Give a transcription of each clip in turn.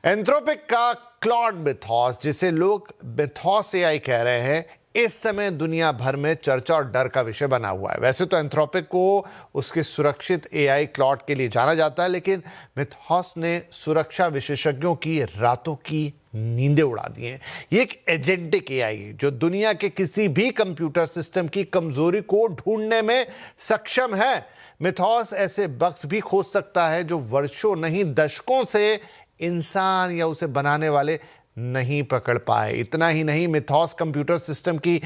Anthropic का Claude मिथॉस, जिसे लोग मिथॉस एआई कह रहे हैं, इस समय दुनिया भर में चर्चा और डर का विषय बना हुआ है। वैसे तो एंथ्रोपिक को उसके सुरक्षित एआई क्लॉड के लिए जाना जाता है, लेकिन मिथॉस ने सुरक्षा विशेषज्ञों की रातों की नींदें उड़ा दी हैं। ये एक एजेंटिक एआई है जो दुनिया के किसी भी कंप्यूटर सिस्टम की कमजोरी को ढूंढने में सक्षम है। मिथॉस ऐसे बग्स भी खोज सकता है जो वर्षों नहीं दशकों से इंसान या उसे बनाने वाले नहीं पकड़ पाए। इतना ही नहीं, मिथॉस कंप्यूटर सिस्टम की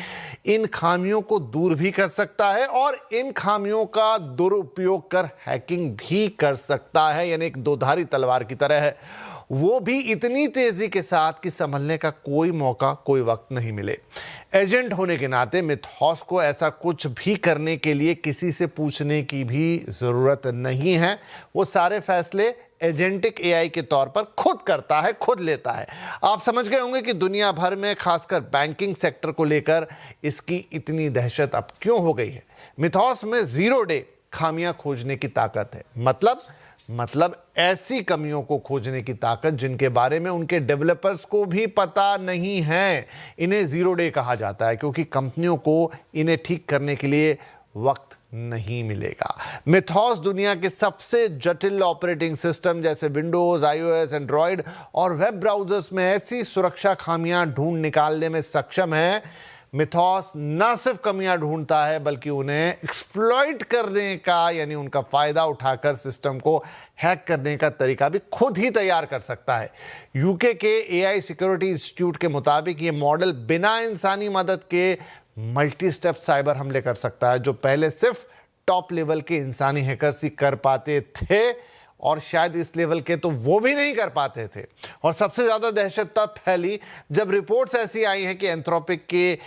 इन खामियों को दूर भी कर सकता है और इन खामियों का दुरुपयोग कर हैकिंग भी कर सकता है, यानी एक दोधारी तलवार की तरह है। वो भी इतनी तेजी के साथ कि संभलने का कोई मौका, कोई वक्त नहीं मिले। एजेंट होने के नाते मिथॉस को ऐसा कुछ भी करने के लिए किसी से पूछने की भी जरूरत नहीं है। वो सारे फैसले एजेंटिक एआई के तौर पर खुद करता है, खुद लेता है। आप समझ गए होंगे कि दुनिया भर में खासकर बैंकिंग सेक्टर को लेकर इसकी इतनी दहशत अब क्यों हो गई है। मिथॉस में 0 डे खामियां खोजने की ताकत है। मतलब ऐसी कमियों को खोजने की ताकत जिनके बारे में उनके डेवलपर्स को भी पता नहीं है। इन्हें 0 डे कहा जाता है क्योंकि कंपनियों को इन्हें ठीक करने के लिए वक्त नहीं मिलेगा। मिथॉस दुनिया के सबसे जटिल ऑपरेटिंग सिस्टम जैसे विंडोज, आईओएस, एंड्रॉयड और वेब ब्राउजर्स में ऐसी सुरक्षा खामियां ढूंढ निकालने में सक्षम है। मिथॉस न सिर्फ कमियां ढूंढता है बल्कि उन्हें एक्सप्लॉइट करने का, यानी उनका फायदा उठाकर सिस्टम को हैक करने का तरीका भी खुद ही तैयार कर सकता है। यूके के एआई सिक्योरिटी इंस्टीट्यूट के मुताबिक ये मॉडल बिना इंसानी मदद के मल्टी स्टेप साइबर हमले कर सकता है, जो पहले सिर्फ टॉप लेवल के इंसानी हैकर्स ही कर पाते थे और शायद इस लेवल के तो वो भी नहीं कर पाते थे। और सबसे ज्यादा दहशत तब फैली जब रिपोर्ट्स ऐसी आई हैं कि एंथ्रोपिक के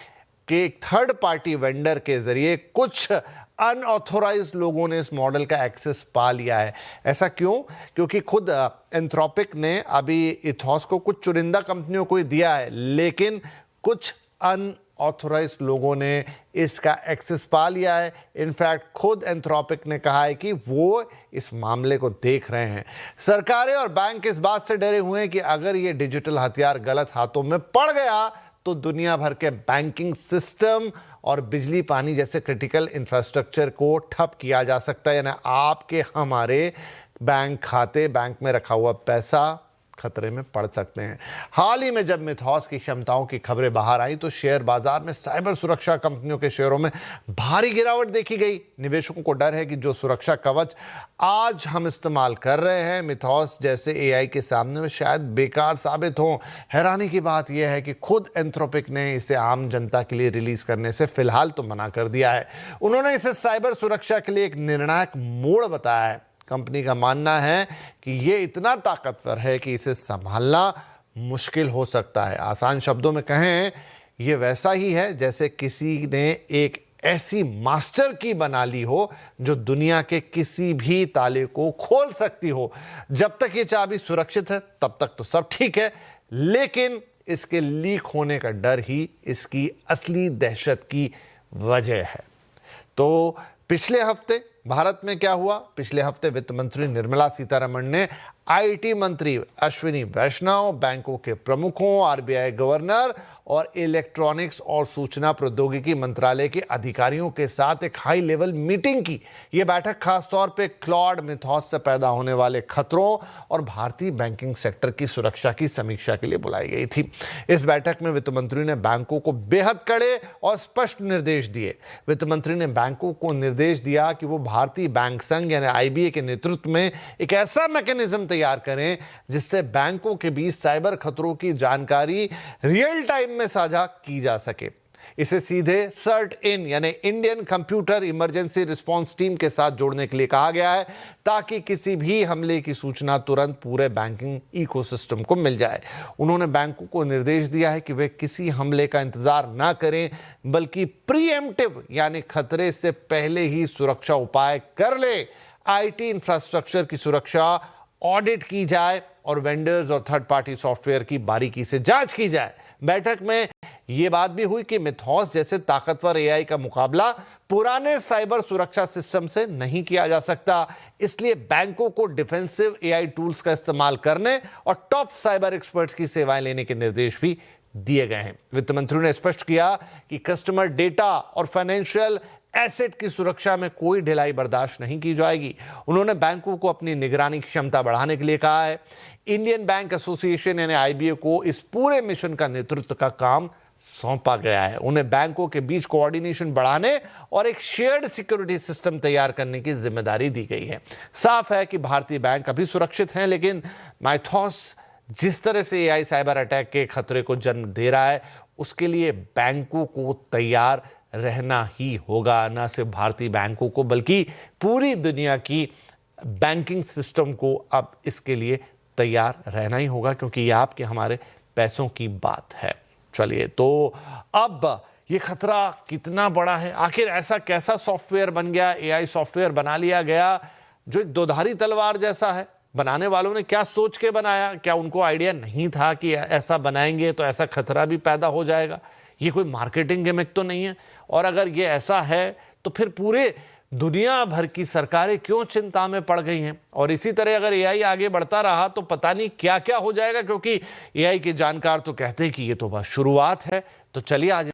थर्ड पार्टी वेंडर के जरिए कुछ अनऑथोराइज्ड लोगों ने इस मॉडल का एक्सेस पा लिया है। ऐसा क्यों? क्योंकि खुद एंथ्रोपिक ने अभी इथॉस को कुछ चुनिंदा कंपनियों को ही दिया है, लेकिन कुछ अनऑथोराइज्ड लोगों ने इसका एक्सेस पा लिया है। इनफैक्ट खुद एंथ्रोपिक ने कहा है कि वो इस मामले को देख रहे हैं। सरकारें और बैंक इस बात से डरे हुए हैं कि अगर ये डिजिटल हथियार गलत हाथों में पड़ गया तो दुनिया भर के बैंकिंग सिस्टम और बिजली पानी जैसे क्रिटिकल इंफ्रास्ट्रक्चर को ठप किया जा सकता है। यानी आपके हमारे बैंक खाते, बैंक में रखा हुआ पैसा खतरे में पड़ सकते हैं। हाल ही में जब मिथॉस की क्षमताओं की खबरें बाहर आई तो शेयर बाजार में साइबर सुरक्षा कंपनियों के शेयरों में भारी गिरावट देखी गई। निवेशकों को डर है कि जो सुरक्षा कवच आज हम इस्तेमाल कर रहे हैं मिथॉस जैसे एआई के सामने में शायद बेकार साबित हो। हैरानी की बात यह है कि खुद एंथ्रोपिक ने इसे आम जनता के लिए रिलीज करने से फिलहाल तो मना कर दिया है। उन्होंने इसे साइबर सुरक्षा के लिए एक निर्णायक मोड़ बताया है। कंपनी का मानना है कि ये इतना ताकतवर है कि इसे संभालना मुश्किल हो सकता है। आसान शब्दों में कहें, ये वैसा ही है जैसे किसी ने एक ऐसी मास्टर की बना ली हो जो दुनिया के किसी भी ताले को खोल सकती हो। जब तक ये चाबी सुरक्षित है तब तक तो सब ठीक है, लेकिन इसके लीक होने का डर ही इसकी असली दहशत की वजह है। तो पिछले हफ्ते भारत में क्या हुआ? पिछले हफ्ते वित्त मंत्री निर्मला सीतारमण ने आईटी मंत्री अश्विनी वैष्णव, बैंकों के प्रमुखों, आरबीआई गवर्नर और इलेक्ट्रॉनिक्स और सूचना प्रौद्योगिकी मंत्रालय के अधिकारियों के साथ एक हाई लेवल मीटिंग की। यह बैठक खास तौर पे क्लॉड मिथॉस से पैदा होने वाले खतरों और भारतीय बैंकिंग सेक्टर की सुरक्षा की समीक्षा के लिए बुलाई गई थी। इस बैठक में वित्त मंत्री ने बैंकों को बेहद कड़े और स्पष्ट निर्देश दिए। वित्त मंत्री ने बैंकों को निर्देश दिया कि वो भारतीय बैंक संघ यानी आईबीए के नेतृत्व में एक ऐसा मैकेनिज्म तैयार करें जिससे बैंकों के बीच साइबर खतरों की जानकारी रियल टाइम में साझा की जा सके। इसे सीधे सर्ट इन यानी Indian computer emergency response team के साथ जोड़ने के लिए कहा गया है ताकि किसी भी हमले की सूचना तुरंत पूरे बैंकिंग इकोसिस्टम को मिल जाए। उन्होंने बैंकों को निर्देश दिया है कि वे किसी हमले का इंतजार ना करें बल्कि प्रीएम्प्टिव यानी खतरे से पहले ही सुरक्षा उपाय कर ले। आईटी इंफ्रास्ट्रक्चर की सुरक्षा ऑडिट की जाए और वेंडर्स और थर्ड पार्टी सॉफ्टवेयर की बारीकी से जांच की जाए। बैठक में ये बात भी हुई कि मिथॉस जैसे ताकतवर एआई का मुकाबला पुराने साइबर सुरक्षा सिस्टम से नहीं किया जा सकता। इसलिए बैंकों को डिफेंसिव एआई टूल्स का इस्तेमाल करने और टॉप साइबर एक्सपर्ट्स की सेवाएं लेने के निर्देश भी दिए गए हैं। वित्त मंत्री ने स्पष्ट किया कि कस्टमर डेटा और फाइनेंशियल एसेट की सुरक्षा में कोई ढिलाई बर्दाश्त नहीं की जाएगी। उन्होंने बैंकों को अपनी निगरानी क्षमता बढ़ाने के लिए कहा है। इंडियन बैंक एसोसिएशन यानी आईबीए को इस पूरे मिशन का नेतृत्व का काम सौंपा गया है। उन्हें बैंकों के बीच कोऑर्डिनेशन बढ़ाने और एक शेयर्ड सिक्योरिटी सिस्टम तैयार करने की जिम्मेदारी दी गई है। साफ है कि भारतीय बैंक अभी सुरक्षित हैं, लेकिन मिथॉस जिस तरह से एआई साइबर अटैक के खतरे को जन्म दे रहा है, उसके लिए बैंकों को तैयार रहना ही होगा। न सिर्फ भारतीय बैंकों को बल्कि पूरी दुनिया की बैंकिंग सिस्टम को अब इसके लिए तैयार रहना ही होगा, क्योंकि ये आपके हमारे पैसों की बात है। चलिए, तो अब ये खतरा कितना बड़ा है? आखिर ऐसा कैसा सॉफ्टवेयर बन गया, एआई सॉफ्टवेयर बना लिया गया जो एक दोधारी तलवार जैसा है? बनाने वालों ने क्या सोच के बनाया? क्या उनको आइडिया नहीं था कि ऐसा बनाएंगे तो ऐसा खतरा भी पैदा हो जाएगा? ये कोई मार्केटिंग गिमिक तो नहीं है? और अगर ये ऐसा है तो फिर पूरे दुनिया भर की सरकारें क्यों चिंता में पड़ गई हैं? और इसी तरह अगर एआई आगे बढ़ता रहा तो पता नहीं क्या क्या हो जाएगा, क्योंकि एआई के जानकार तो कहते हैं कि ये तो बस शुरुआत है। तो चलिए आज